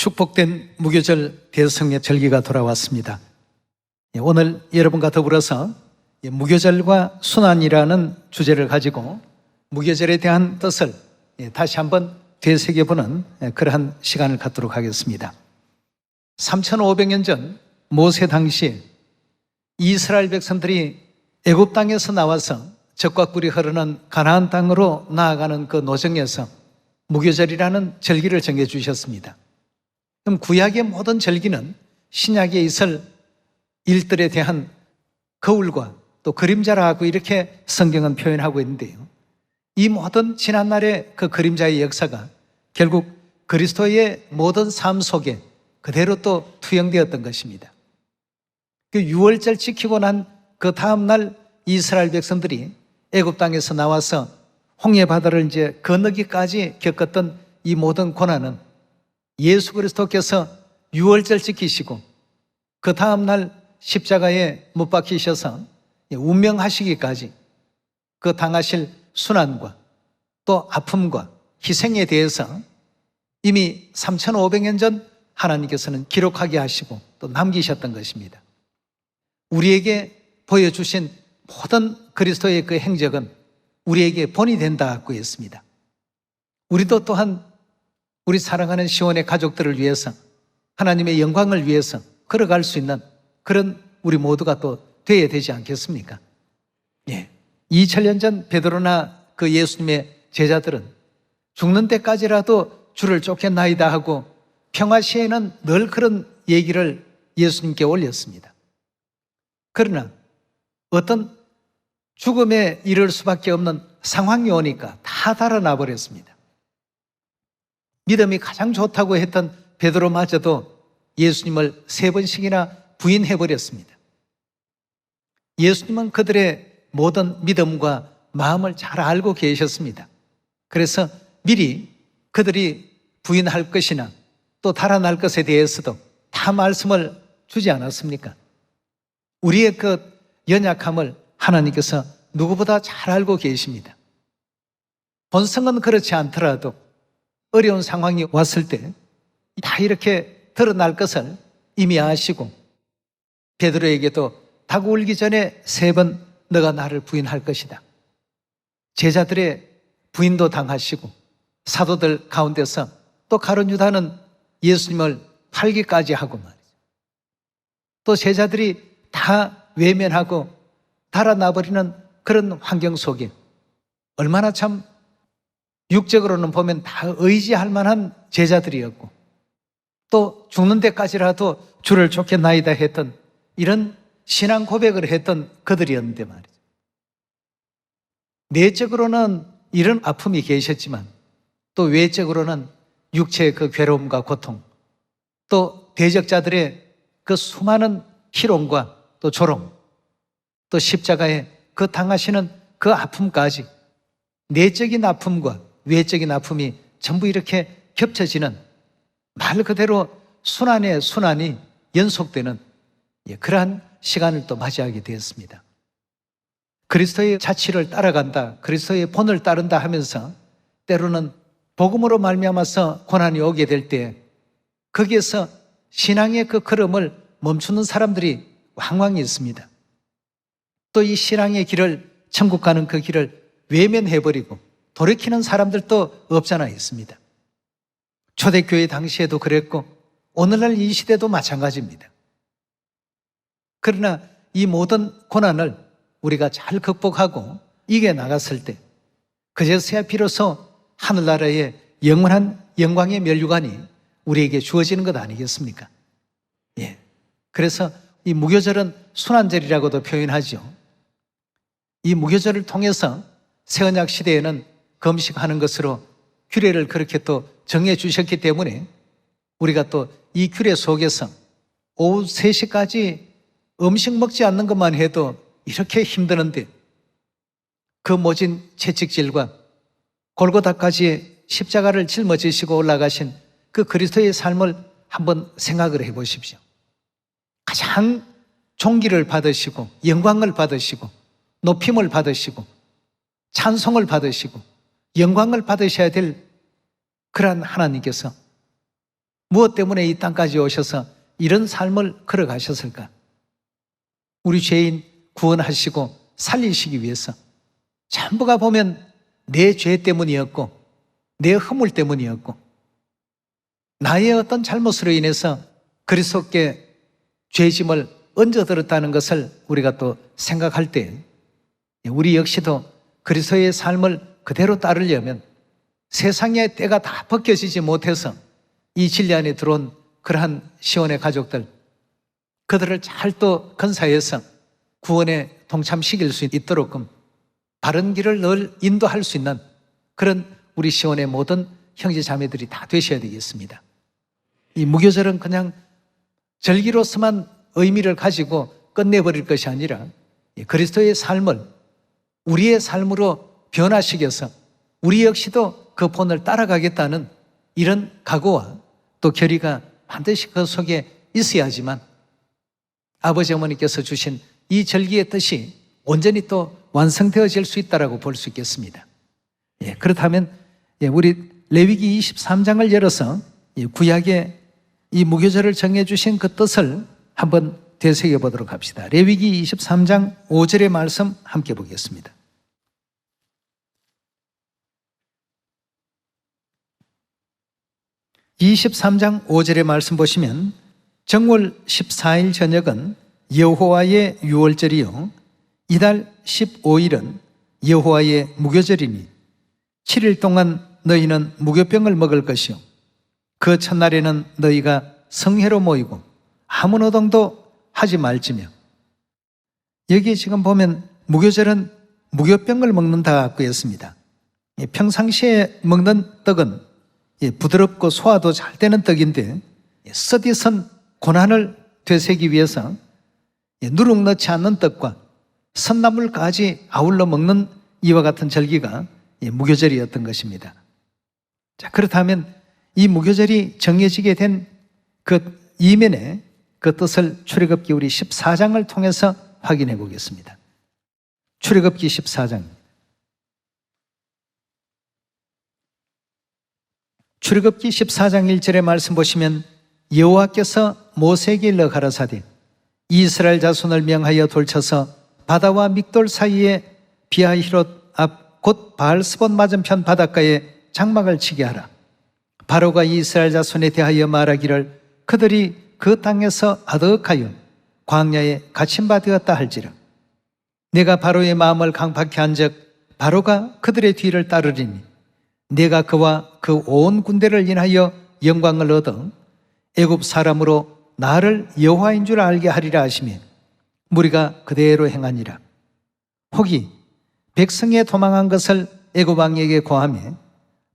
축복된 무교절 대성의 절기가 돌아왔습니다. 오늘 여러분과 더불어서 무교절과 순환이라는 주제를 가지고 무교절에 대한 뜻을 다시 한번 되새겨보는 그러한 시간을 갖도록 하겠습니다. 3500년 전 모세 당시에 이스라엘 백성들이 애굽 땅에서 나와서 적과 꿀이 흐르는 가나안 땅으로 나아가는 그 노정에서 무교절이라는 절기를 정해주셨습니다. 그럼 구약의 모든 절기는 신약에 있을 일들에 대한 거울과 또 그림자라고 이렇게 성경은 표현하고 있는데요, 이 모든 지난날의 그 그림자의 역사가 결국 그리스도의 모든 삶 속에 그대로 또 투영되었던 것입니다. 그 유월절 지키고 난 그 다음날 이스라엘 백성들이 애굽 땅에서 나와서 홍해 바다를 이제 건너기까지 겪었던 이 모든 고난은 예수 그리스도께서 유월절 지키시고 그 다음날 십자가에 못 박히셔서 운명하시기까지 그 당하실 순환과 또 아픔과 희생에 대해서 이미 3500년 전 하나님께서는 기록하게 하시고 또 남기셨던 것입니다. 우리에게 보여주신 모든 그리스도의 그 행적은 우리에게 본이 된다고 했습니다. 우리도 또한 우리 사랑하는 시온의 가족들을 위해서, 하나님의 영광을 위해서 걸어갈 수 있는 그런 우리 모두가 또 되어야 되지 않겠습니까? 2000년 전 베드로나 그 예수님의 제자들은 죽는 데까지라도 주를 쫓겠나이다 하고 평화시에는 늘 그런 얘기를 예수님께 올렸습니다. 그러나 어떤 죽음에 이를 수밖에 없는 상황이 오니까 다 달아나 버렸습니다. 믿음이 가장 좋다고 했던 베드로마저도 예수님을 3번씩이나 부인해버렸습니다. 예수님은 그들의 모든 믿음과 마음을 잘 알고 계셨습니다. 그래서 미리 그들이 부인할 것이나 또 달아날 것에 대해서도 다 말씀을 주지 않았습니까? 우리의 그 연약함을 하나님께서 누구보다 잘 알고 계십니다. 본성은 그렇지 않더라도 어려운 상황이 왔을 때 다 이렇게 드러날 것을 이미 아시고 베드로에게도 닭 울기 전에 3번 너가 나를 부인할 것이다. 제자들의 부인도 당하시고 사도들 가운데서 또 가룟 유다는 예수님을 팔기까지 하고 말이죠. 또 제자들이 다 외면하고 달아나버리는 그런 환경 속에 얼마나 참 육적으로는 보면 다 의지할 만한 제자들이었고 또 죽는 데까지라도 주를 쫓겠나이다 했던 이런 신앙 고백을 했던 그들이었는데 말이죠. 내적으로는 이런 아픔이 계셨지만 또 외적으로는 육체의 그 괴로움과 고통, 또 대적자들의 그 수많은 희롱과 또 조롱, 또 십자가에 그 당하시는 그 아픔까지 내적인 아픔과 외적인 아픔이 전부 이렇게 겹쳐지는 말 그대로 순환의 순환이 연속되는 그러한 시간을 또 맞이하게 되었습니다. 그리스도의 자취를 따라간다, 그리스도의 본을 따른다 하면서 때로는 복음으로 말미암아서 고난이 오게 될 때 거기에서 신앙의 그 걸음을 멈추는 사람들이 왕왕 있습니다. 또 이 신앙의 길을, 천국 가는 그 길을 외면해버리고 돌이키는 사람들도 없잖아 있습니다. 초대교회 당시에도 그랬고 오늘날 이 시대도 마찬가지입니다. 그러나 이 모든 고난을 우리가 잘 극복하고 이겨나갔을 때 그제서야 비로소 하늘나라의 영원한 영광의 면류관이 우리에게 주어지는 것 아니겠습니까? 그래서 이 무교절은 순환절이라고도 표현하죠. 이 무교절을 통해서 새언약 시대에는 금식하는 것으로 규례를 그렇게 또 정해 주셨기 때문에 우리가 또 이 규례 속에서 오후 3시까지 음식 먹지 않는 것만 해도 이렇게 힘드는데 그 모진 채찍질과 골고다까지 십자가를 짊어지시고 올라가신 그 그리스도의 삶을 한번 생각을 해 보십시오. 가장 존귀를 받으시고 영광을 받으시고 높임을 받으시고 찬송을 받으시고 영광을 받으셔야 될 그러한 하나님께서 무엇 때문에 이 땅까지 오셔서 이런 삶을 걸어가셨을까? 우리 죄인 구원하시고 살리시기 위해서 전부가 보면 내 죄 때문이었고 내 허물 때문이었고 나의 어떤 잘못으로 인해서 그리스도께 죄짐을 얹어들었다는 것을 우리가 또 생각할 때 우리 역시도 그리스도의 삶을 그대로 따르려면 세상의 때가 다 벗겨지지 못해서 이 진리 안에 들어온 그러한 시온의 가족들, 그들을 잘 또 건사해서 구원에 동참시킬 수 있도록끔 바른 길을 늘 인도할 수 있는 그런 우리 시온의 모든 형제 자매들이 다 되셔야 되겠습니다. 이 무교절은 그냥 절기로서만 의미를 가지고 끝내버릴 것이 아니라 그리스도의 삶을 우리의 삶으로 변화시켜서 우리 역시도 그 본을 따라가겠다는 이런 각오와 또 결의가 반드시 그 속에 있어야지만 아버지 어머니께서 주신 이 절기의 뜻이 온전히 또 완성되어질 수 있다고 볼 수 있겠습니다. 그렇다면 우리 레위기 23장을 열어서 구약의 이 무교절을 정해주신 그 뜻을 한번 되새겨 보도록 합시다. 레위기 23장 5절의 말씀 함께 보겠습니다. (23장 5절의) 말씀 보시면 정월 14일 저녁은 여호와의 유월절이요 이달 15일은 여호와의 무교절이니 7일 동안 너희는 무교병을 먹을 것이요 그 첫날에는 너희가 성회로 모이고 아무 노동도 하지 말지며. 여기 지금 보면 무교절은 무교병을 먹는다고 했습니다. 평상시에 먹는 떡은 부드럽고 소화도 잘 되는 떡인데 쓰디쓴 고난을 되새기 위해서 누룩 넣지 않는 떡과 선나물까지 아울러 먹는 이와 같은 절기가 무교절이었던 것입니다. 자, 그렇다면 이 무교절이 정해지게 된 그 이면에 그 뜻을 출애굽기 우리 14장을 통해서 확인해 보겠습니다. 출애굽기 14장. 출애굽기 14장 1절의 말씀 보시면 여호와께서 모세에게 일러 가라사대 이스라엘 자손을 명하여 돌쳐서 바다와 믹돌 사이에 비하히롯 앞 곧 바알스본 맞은편 바닷가에 장막을 치게 하라. 바로가 이스라엘 자손에 대하여 말하기를 그들이 그 땅에서 아득하여 광야에 갇힌 바 되었다 할지라. 내가 바로의 마음을 강팍케 한즉 바로가 그들의 뒤를 따르리니 내가 그와 그 온 군대를 인하여 영광을 얻어 애굽 사람으로 나를 여호와인 줄 알게 하리라 하시며 무리가 그대로 행하니라. 혹이 백성에 도망한 것을 애굽 왕에게 고하며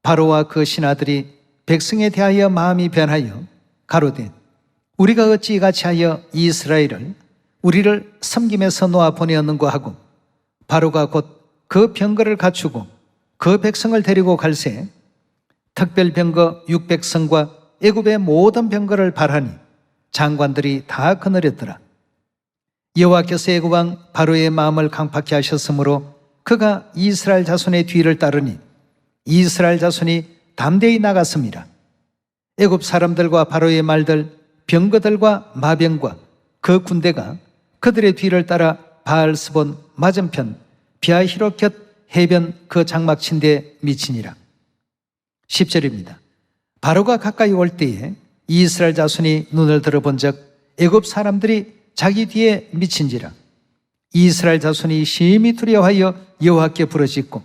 바로와 그 신하들이 백성에 대하여 마음이 변하여 가로되 우리가 어찌 이같이 하여 이스라엘을 우리를 섬김에서 놓아 보내었는고 하고 바로가 곧 그 병거를 갖추고 그 백성을 데리고 갈새 특별 병거 600성과 애굽의 모든 병거를 발하니 장관들이 다 거느렸더라. 여호와께서 애굽 왕 바로의 마음을 강팍케 하셨으므로 그가 이스라엘 자손의 뒤를 따르니 이스라엘 자손이 담대히 나갔습니다. 애굽 사람들과 바로의 말들 병거들과 마병과 그 군대가 그들의 뒤를 따라 바알스본 맞은편 비하히롯 곁 해변 그 장막 친대에 미치니라. 10절입니다. 바로가 가까이 올 때에 이스라엘 자손이 눈을 들어본 적 애굽 사람들이 자기 뒤에 미친지라. 이스라엘 자손이 심히 두려워하여 여호와께 부르짖고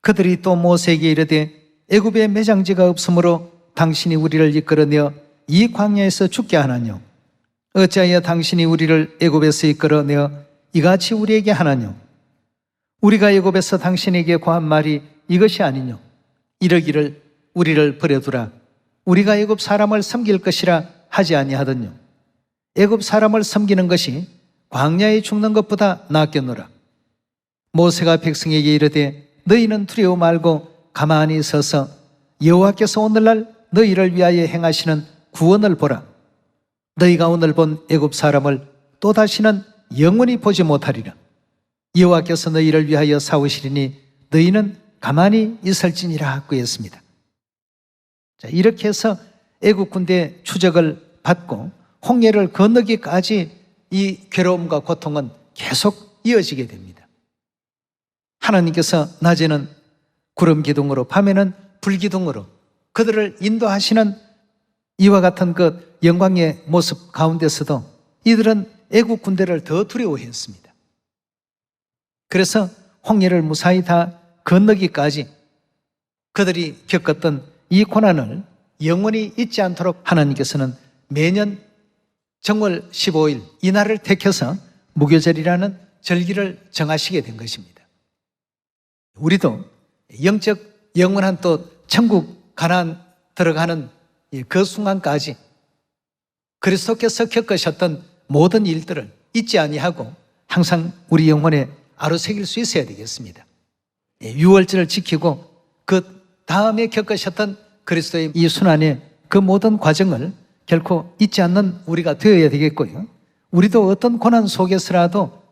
그들이 또 모세에게 이르되 애굽에 매장지가 없으므로 당신이 우리를 이끌어내어 이 광야에서 죽게 하나뇨. 어찌하여 당신이 우리를 애굽에서 이끌어내어 이같이 우리에게 하나뇨. 우리가 애굽에서 당신에게 고한 말이 이것이 아니뇨. 이러기를 우리를 버려두라. 우리가 애굽 사람을 섬길 것이라 하지 아니하더뇨. 애굽 사람을 섬기는 것이 광야에 죽는 것보다 낫겠노라. 모세가 백성에게 이르되 너희는 두려워 말고 가만히 서서 여호와께서 오늘날 너희를 위하여 행하시는 구원을 보라. 너희가 오늘 본 애굽 사람을 또다시는 영원히 보지 못하리라. 여호와께서 너희를 위하여 싸우시리니 너희는 가만히 있을지니라 하고 했습니다. 자, 이렇게 해서 애국 군대 추적을 받고 홍해를 건너기까지 이 괴로움과 고통은 계속 이어지게 됩니다. 하나님께서 낮에는 구름 기둥으로 밤에는 불 기둥으로 그들을 인도하시는 이와 같은 그 영광의 모습 가운데서도 이들은 애국 군대를 더 두려워했습니다. 그래서 홍해를 무사히 다 건너기까지 그들이 겪었던 이 고난을 영원히 잊지 않도록 하나님께서는 매년 정월 15일 이날을 택해서 무교절이라는 절기를 정하시게 된 것입니다. 우리도 영적 영원한 또 천국 가나안 들어가는 그 순간까지 그리스도께서 겪으셨던 모든 일들을 잊지 아니하고 항상 우리 영혼에 아로새길 수 있어야 되겠습니다. 유월절을 지키고 그 다음에 겪으셨던 그리스도의 이 순환의 그 모든 과정을 결코 잊지 않는 우리가 되어야 되겠고요. 우리도 어떤 고난 속에서라도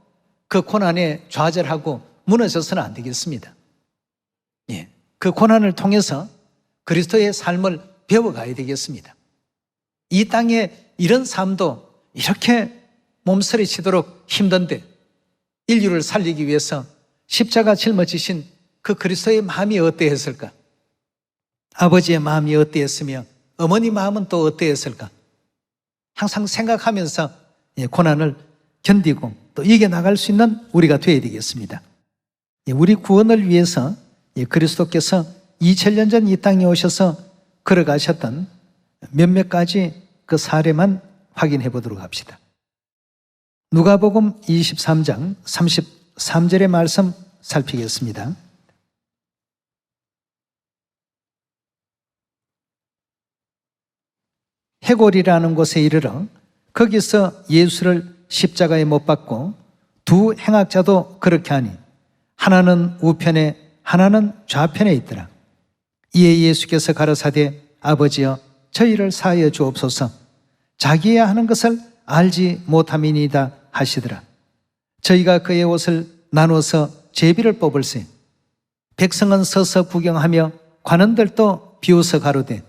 그 고난에 좌절하고 무너져서는 안 되겠습니다. 그 고난을 통해서 그리스도의 삶을 배워가야 되겠습니다. 이 땅에 이런 삶도 이렇게 몸서리치도록 힘든데 인류를 살리기 위해서 십자가 짊어지신 그 그리스도의 마음이 어떠했을까? 아버지의 마음이 어떠했으며 어머니 마음은 또 어떠했을까? 항상 생각하면서 고난을 견디고 또 이겨나갈 수 있는 우리가 되어야 되겠습니다. 우리 구원을 위해서 그리스도께서 2000년 전 이 땅에 오셔서 걸어가셨던 몇몇 가지 그 사례만 확인해 보도록 합시다. 누가복음 23장 33절의 말씀 살피겠습니다. 해골이라는 곳에 이르러 거기서 예수를 십자가에 못 박고 두 행악자도 그렇게 하니 하나는 우편에 하나는 좌편에 있더라. 이에 예수께서 가라사대 아버지여 저희를 사하여 주옵소서 자기야 하는 것을 알지 못함이니이다 하시더라. 저희가 그의 옷을 나누어서 제비를 뽑을세 백성은 서서 구경하며 관원들도 비웃어 가로되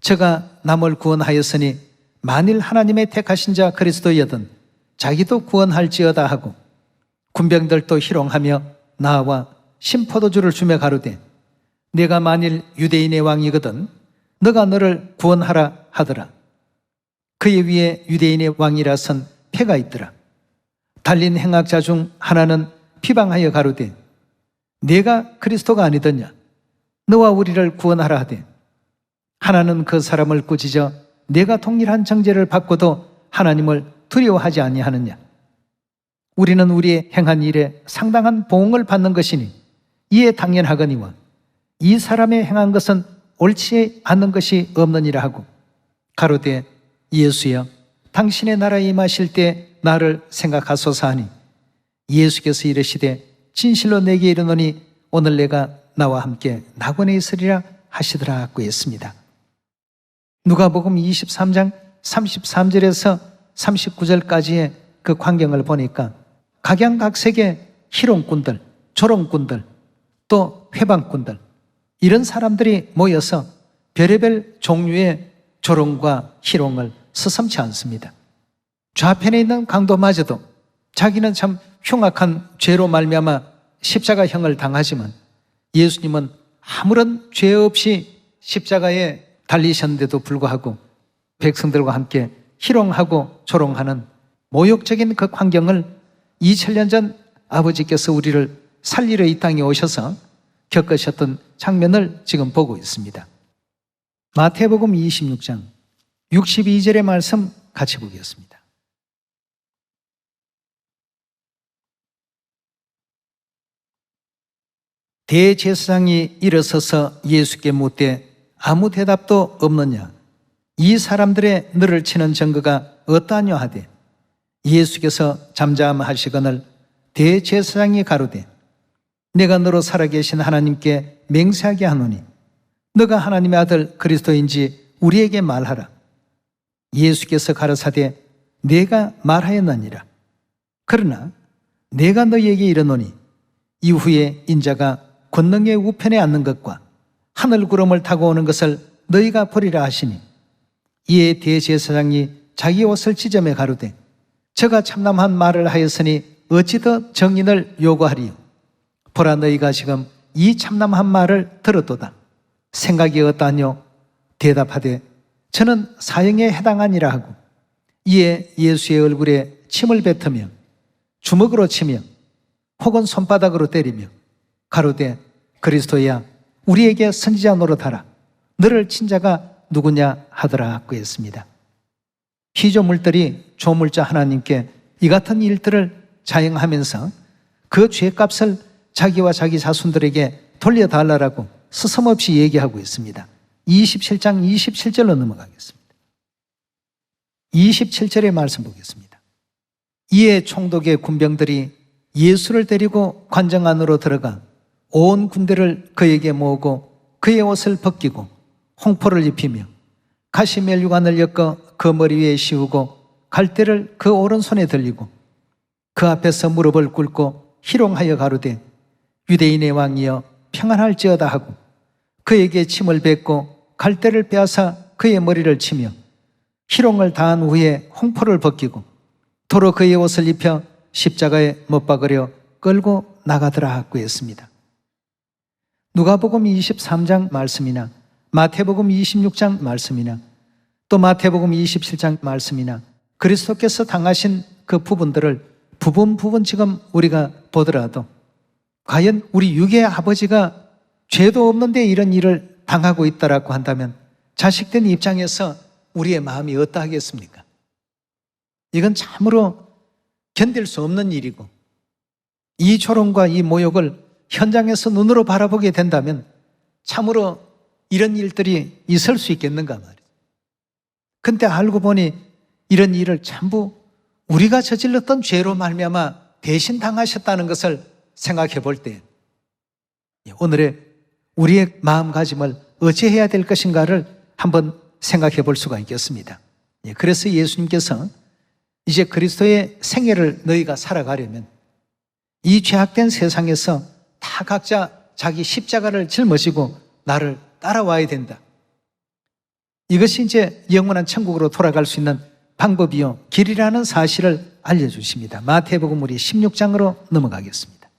저가 남을 구원하였으니 만일 하나님의 택하신 자 그리스도여든 자기도 구원할지어다 하고 군병들도 희롱하며 나와 신포도주를 주며 가로되 내가 만일 유대인의 왕이거든 너가 너를 구원하라 하더라. 그의 위에 유대인의 왕이라선 패가 있더라. 달린 행악자 중 하나는 비방하여 가로되 내가 그리스도가 아니더냐 너와 우리를 구원하라 하되 하나는 그 사람을 꾸짖어 내가 동일한 정죄를 받고도 하나님을 두려워하지 아니하느냐 우리는 우리의 행한 일에 상당한 보응을 받는 것이니 이에 당연하거니와 이 사람의 행한 것은 옳지 않는 것이 없느니라 하고 가로되 예수여 당신의 나라에 임하실 때 나를 생각하소서 하니 예수께서 이르시되 진실로 내게 이르노니 오늘 내가 나와 함께 낙원에 있으리라 하시더라고 했습니다. 누가복음 23장 33절에서 39절까지의 그 광경을 보니까 각양각색의 희롱꾼들, 조롱꾼들, 또 회방꾼들 이런 사람들이 모여서 별의별 종류의 조롱과 희롱을 서슴지 않습니다. 좌편에 있는 강도마저도 자기는 참 흉악한 죄로 말미암아 십자가형을 당하지만 예수님은 아무런 죄 없이 십자가에 달리셨는데도 불구하고 백성들과 함께 희롱하고 조롱하는 모욕적인 그 광경을 2000년 전 아버지께서 우리를 살리러 이 땅에 오셔서 겪으셨던 장면을 지금 보고 있습니다. 마태복음 26장 62절의 말씀 같이 보겠습니다. 대제사장이 일어서서 예수께 묻되 아무 대답도 없느냐 이 사람들의 너를 치는 증거가 어떠하냐 하되 예수께서 잠잠하시거늘 대제사장이 가로되 내가 너로 살아계신 하나님께 맹세하게 하노니 너가 하나님의 아들 그리스도인지 우리에게 말하라. 예수께서 가라사대 내가 말하였느니라. 그러나 내가 너희에게 이르노니 이후에 인자가 권능의 우편에 앉는 것과 하늘 구름을 타고 오는 것을 너희가 보리라 하시니 이에 대제사장이 자기 옷을 찢으며 가로되 저가 참남한 말을 하였으니 어찌 더 정인을 요구하리요. 보라, 너희가 지금 이 참남한 말을 들었도다. 생각이 어떠하뇨? 대답하되 저는 사형에 해당하니라 하고, 이에 예수의 얼굴에 침을 뱉으며 주먹으로 치며 혹은 손바닥으로 때리며 가로되 그리스도야, 우리에게 선지자 노릇하라. 너를 친 자가 누구냐 하더라 하고 했습니다. 피조물들이 조물자 하나님께 이 같은 일들을 자행하면서 그 죄값을 자기와 자기 자손들에게 돌려달라고 스스럼없이 얘기하고 있습니다. 27장 27절로 넘어가겠습니다. 27절의 말씀 보겠습니다. 이에 총독의 군병들이 예수를 데리고 관정 안으로 들어가 온 군대를 그에게 모으고 그의 옷을 벗기고 홍포를 입히며 가시멜류관을 엮어 그 머리 위에 씌우고 갈대를 그 오른손에 들리고 그 앞에서 무릎을 꿇고 희롱하여 가로되 유대인의 왕이여 평안할지어다 하고 그에게 침을 뱉고 갈대를 빼앗아 그의 머리를 치며 희롱을 다한 후에 홍포를 벗기고 도로 그의 옷을 입혀 십자가에 못 박으려 끌고 나가더라 하고 했습니다. 누가복음 23장 말씀이나 마태복음 26장 말씀이나 또 마태복음 27장 말씀이나 그리스도께서 당하신 그 부분들을 부분 지금 우리가 보더라도 과연 우리 육의 아버지가 죄도 없는데 이런 일을 당하고 있다라고 한다면 자식된 입장에서 우리의 마음이 어떠하겠습니까? 이건 참으로 견딜 수 없는 일이고 이 조롱과 이 모욕을 현장에서 눈으로 바라보게 된다면 참으로 이런 일들이 있을 수 있겠는가 말이에요. 근데 알고 보니 이런 일을 전부 우리가 저질렀던 죄로 말미암아 대신 당하셨다는 것을 생각해 볼 때 오늘의 우리의 마음가짐을 어찌해야 될 것인가를 한번 생각해 볼 수가 있겠습니다. 그래서 예수님께서 이제 그리스도의 생애를 너희가 살아가려면 이 죄악된 세상에서 다 각자 자기 십자가를 짊어지고 나를 따라와야 된다. 이것이 이제 영원한 천국으로 돌아갈 수 있는 방법이요 길이라는 사실을 알려주십니다. 마태복음 우리 16장으로 넘어가겠습니다.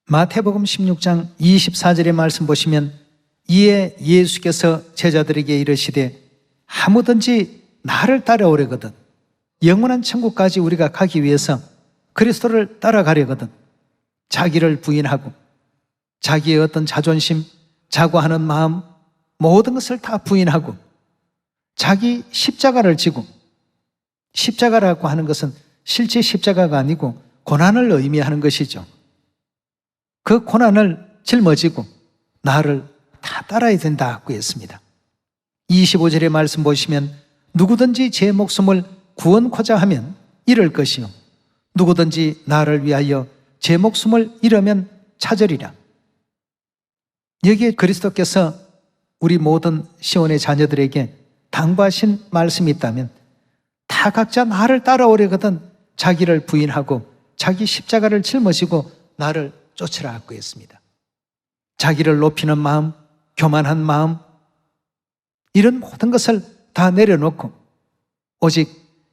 마태복음 16장 24절의 말씀 보시면 이에 예수께서 제자들에게 이르시되 아무든지 나를 따라오려거든 영원한 천국까지 우리가 가기 위해서 그리스도를 따라가려거든 자기를 부인하고 자기의 어떤 자존심, 자고하는 마음 모든 것을 다 부인하고 자기 십자가를 지고 십자가라고 하는 것은 실제 십자가가 아니고 고난을 의미하는 것이죠. 그 고난을 짊어지고 나를 다 따라야 된다고 했습니다. 25절의 말씀 보시면 누구든지 제 목숨을 구원코자 하면 잃을 것이요 누구든지 나를 위하여 제 목숨을 잃으면 찾으리라. 여기에 그리스도께서 우리 모든 시온의 자녀들에게 당부하신 말씀이 있다면 다 각자 나를 따라오려거든 자기를 부인하고 자기 십자가를 짊어지고 나를 쫓으라 하고 했습니다. 자기를 높이는 마음, 교만한 마음 이런 모든 것을 다 내려놓고 오직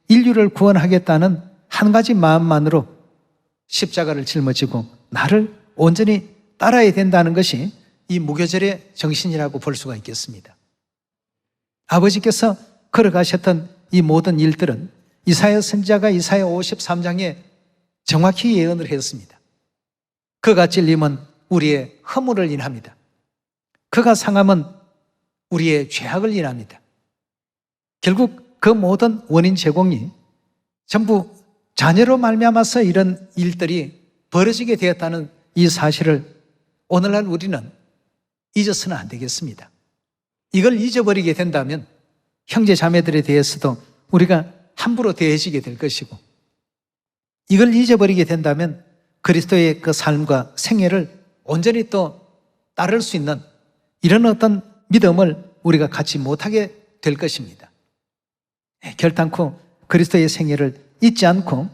인류를 구원하겠다는 한 가지 마음만으로 십자가를 짊어지고 나를 온전히 따라야 된다는 것이 이 무교절의 정신이라고 볼 수가 있겠습니다. 아버지께서 걸어가셨던 이 모든 일들은 이사야 선지자가 이사야 53장에 정확히 예언을 했습니다. 그가 찔림은 우리의 허물을 인합니다. 그가 상함은 우리의 죄악을 인합니다. 결국 그 모든 원인 제공이 전부 자녀로 말미암아서 이런 일들이 벌어지게 되었다는 이 사실을 오늘날 우리는 잊어서는 안 되겠습니다. 이걸 잊어버리게 된다면 형제 자매들에 대해서도 우리가 함부로 대해지게 될 것이고 이걸 잊어버리게 된다면 그리스도의 그 삶과 생애를 온전히 또 따를 수 있는 이런 어떤 믿음을 우리가 갖지 못하게 될 것입니다. 결단코 그리스도의 생애를 잊지 않고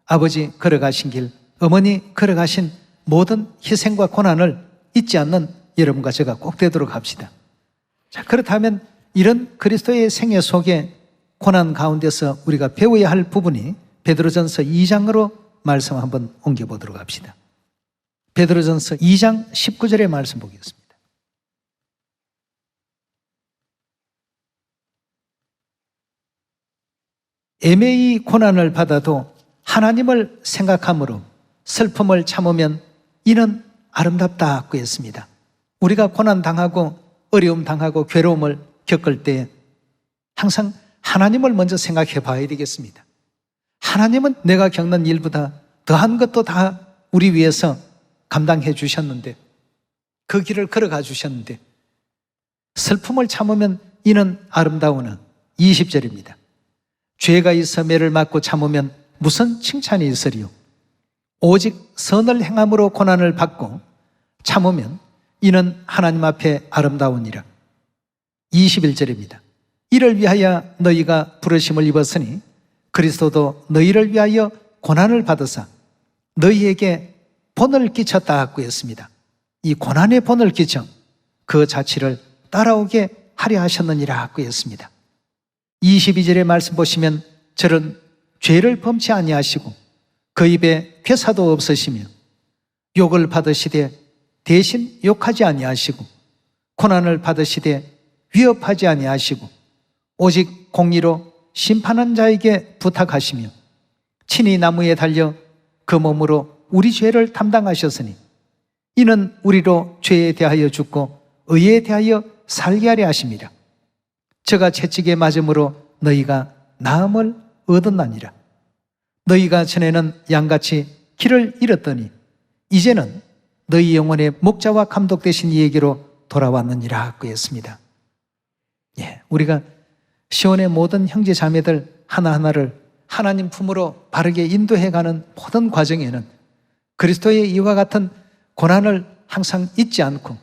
아버지 걸어가신 길, 어머니 걸어가신 모든 희생과 고난을 잊지 않는 여러분과 제가 꼭 되도록 합시다. 자, 그렇다면 이런 그리스도의 생애 속에 고난 가운데서 우리가 배워야 할 부분이 베드로전서 2장으로 말씀 한번 옮겨보도록 합시다. 베드로전서 2장 19절의 말씀 보겠습니다. 애매히 고난을 받아도 하나님을 생각함으로 슬픔을 참으면 이는 아름답다고 했습니다. 우리가 고난 당하고 어려움 당하고 괴로움을 겪을 때 항상 하나님을 먼저 생각해 봐야 되겠습니다. 하나님은 내가 겪는 일보다 더한 것도 다 우리 위해서 감당해 주셨는데, 그 길을 걸어가 주셨는데, 슬픔을 참으면 이는 아름다우나 20절입니다. 죄가 있어 매를 맞고 참으면 무슨 칭찬이 있으리요. 오직 선을 행함으로 고난을 받고 참으면 이는 하나님 앞에 아름다우니라. 21절입니다. 이를 위하여 너희가 부르심을 입었으니 그리스도도 너희를 위하여 고난을 받으사 너희에게 본을 끼쳤다고 했습니다. 이 고난의 본을 끼쳐 그 자취를 따라오게 하려 하셨느니라고 했습니다. 22절의 말씀 보시면 저는 죄를 범치 아니하시고 그 입에 괴사도 없으시며 욕을 받으시되 대신 욕하지 아니하시고 고난을 받으시되 위협하지 아니하시고 오직 공의로 심판한 자에게 부탁하시며 친히 나무에 달려 그 몸으로 우리 죄를 담당하셨으니 이는 우리로 죄에 대하여 죽고 의에 대하여 살게 하려 하심이라. 저가 채찍에 맞음으로 너희가 나음을 얻었나니라. 너희가 전에는 양같이 길을 잃었더니 이제는 너희 영혼의 목자와 감독 되신 이에게로 돌아왔느니라 고 했습니다. 우리가 시온의 모든 형제 자매들 하나하나를 하나님 품으로 바르게 인도해가는 모든 과정에는 그리스도의 이와 같은 고난을 항상 잊지 않고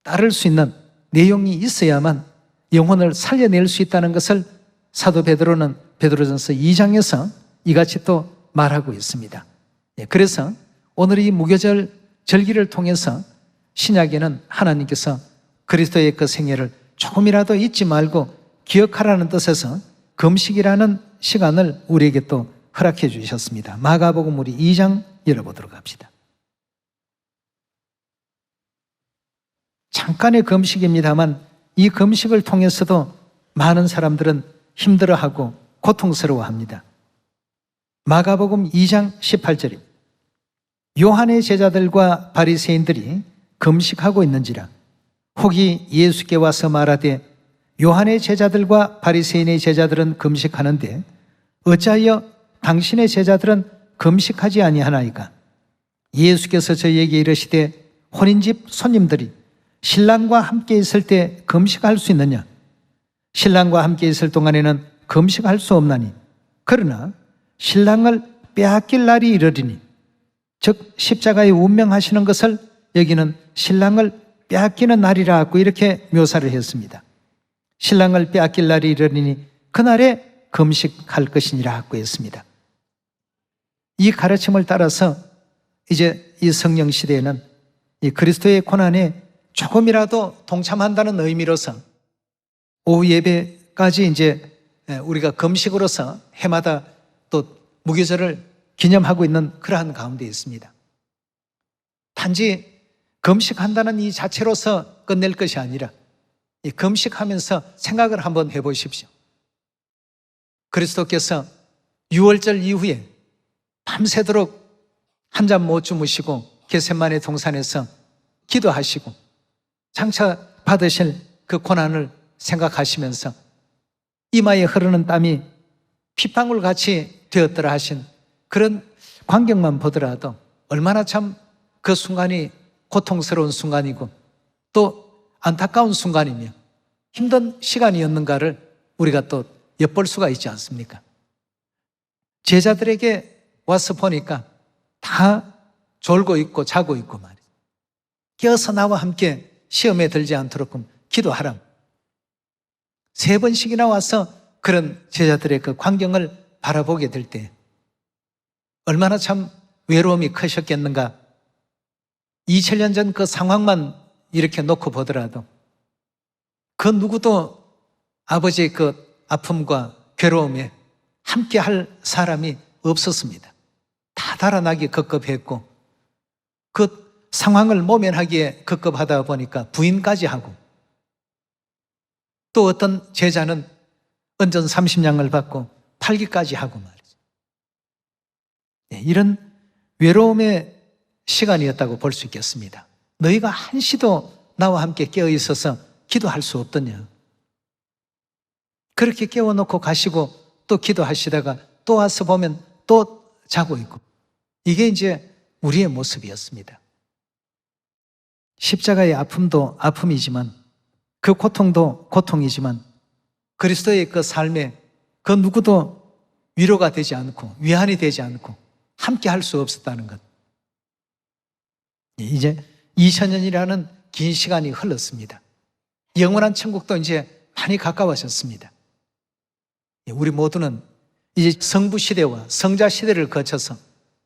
따를 수 있는 내용이 있어야만 영혼을 살려낼 수 있다는 것을 사도 베드로는 베드로전서 2장에서 이같이 또 말하고 있습니다. 그래서 오늘 이 무교절 절기를 통해서 신약에는 하나님께서 그리스도의 그 생애를 조금이라도 잊지 말고 기억하라는 뜻에서 금식이라는 시간을 우리에게 또 허락해 주셨습니다. 마가복음 우리 2장 열어보도록 합시다. 잠깐의 금식입니다만 이 금식을 통해서도 많은 사람들은 힘들어하고 고통스러워합니다. 마가복음 2장 18절입니다. 요한의 제자들과 바리새인들이 금식하고 있는지라 혹이 예수께 와서 말하되 요한의 제자들과 바리새인의 제자들은 금식하는데 어찌하여 당신의 제자들은 금식하지 아니하나이까? 예수께서 저희에게 이르시되 혼인집 손님들이 신랑과 함께 있을 때 금식할 수 있느냐? 신랑과 함께 있을 동안에는 금식할 수 없나니 그러나 신랑을 빼앗길 날이 이르리니 즉 십자가에 운명하시는 것을 여기는 신랑을 빼앗기는 날이라고 이렇게 묘사를 했습니다. 신랑을 빼앗길 날이 이르리니 그날에 금식할 것이니라고 했습니다. 이 가르침을 따라서 이제 이 성령 시대에는 이 그리스도의 고난에 조금이라도 동참한다는 의미로서 오후 예배까지 이제 우리가 금식으로서 해마다 또 무교절을 기념하고 있는 그러한 가운데 있습니다. 단지 금식한다는 이 자체로서 끝낼 것이 아니라 이 금식하면서 생각을 한번 해보십시오. 그리스도께서 유월절 이후에 밤새도록 한잠 못 주무시고 겟세마네 동산에서 기도하시고 장차 받으실 그 고난을 생각하시면서 이마에 흐르는 땀이 핏방울 같이 되었더라 하신 그런 광경만 보더라도 얼마나 참 그 순간이 고통스러운 순간이고 또 안타까운 순간이며 힘든 시간이었는가를 우리가 또 엿볼 수가 있지 않습니까? 제자들에게 와서 보니까 다 졸고 있고 자고 있고 말이에요. 깨어서 나와 함께 시험에 들지 않도록 기도하라. 3번씩이나 와서 그런 제자들의 그 광경을 바라보게 될 때 얼마나 참 외로움이 크셨겠는가. 2000년 전 그 상황만 이렇게 놓고 보더라도 그 누구도 아버지의 그 아픔과 괴로움에 함께 할 사람이 없었습니다. 다 달아나기 급급했고 그 상황을 모면하기에 급급하다 보니까 부인까지 하고 또 어떤 제자는 은전 30냥을 받고 팔기까지 하고 말이죠. 이런 외로움의 시간이었다고 볼 수 있겠습니다. 너희가 한시도 나와 함께 깨어 있어서 기도할 수 없더냐. 그렇게 깨워놓고 가시고 또 기도하시다가 또 와서 보면 또 자고 있고, 이게 이제 우리의 모습이었습니다. 십자가의 아픔도 아픔이지만 그 고통도 고통이지만 그리스도의 그 삶에 그 누구도 위로가 되지 않고 위안이 되지 않고 함께 할 수 없었다는 것. 이제 2000년이라는 긴 시간이 흘렀습니다. 영원한 천국도 이제 많이 가까워졌습니다. 우리 모두는 이제 성부 시대와 성자 시대를 거쳐서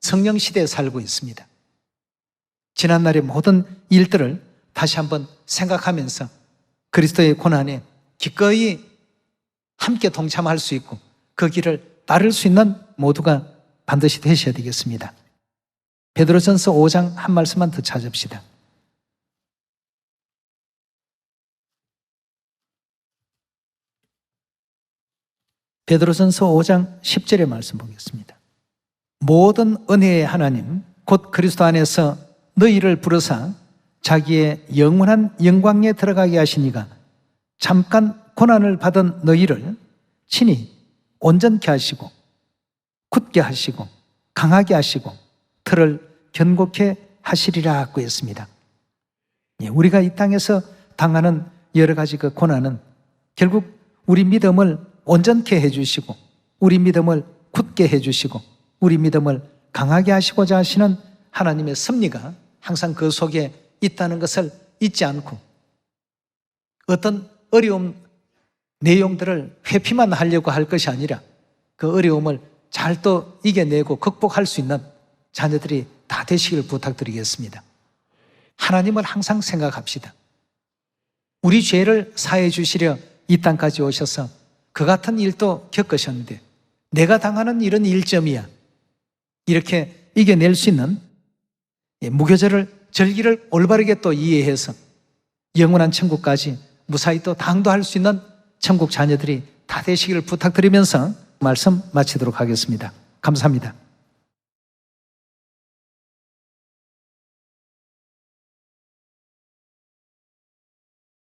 성령 시대에 살고 있습니다. 지난날의 모든 일들을 다시 한번 생각하면서 그리스도의 고난에 기꺼이 함께 동참할 수 있고 그 길을 따를 수 있는 모두가 반드시 되셔야 되겠습니다. 베드로전서 5장 한 말씀만 더 찾읍시다. 베드로전서 5장 10절의 말씀 보겠습니다. 모든 은혜의 하나님 곧 그리스도 안에서 너희를 부르사 자기의 영원한 영광에 들어가게 하시니가 잠깐 고난을 받은 너희를 친히 온전케 하시고 굳게 하시고 강하게 하시고 틀을 견고케 하시리라 하고 했습니다. 우리가 이 땅에서 당하는 여러 가지 그 고난은 결국 우리 믿음을 온전케 해주시고 우리 믿음을 굳게 해주시고 우리 믿음을 강하게 하시고자 하시는 하나님의 섭리가 항상 그 속에 있다는 것을 잊지 않고 어떤 어려움 내용들을 회피만 하려고 할 것이 아니라 그 어려움을 잘 또 이겨내고 극복할 수 있는 자녀들이 다 되시길 부탁드리겠습니다. 하나님을 항상 생각합시다. 우리 죄를 사해 주시려 이 땅까지 오셔서 그 같은 일도 겪으셨는데 내가 당하는 일은 1점이야. 이렇게 이겨낼 수 있는 무교절을 절기를 올바르게 또 이해해서 영원한 천국까지 무사히 또 당도할 수 있는 천국 자녀들이 다 되시기를 부탁드리면서 말씀 마치도록 하겠습니다. 감사합니다.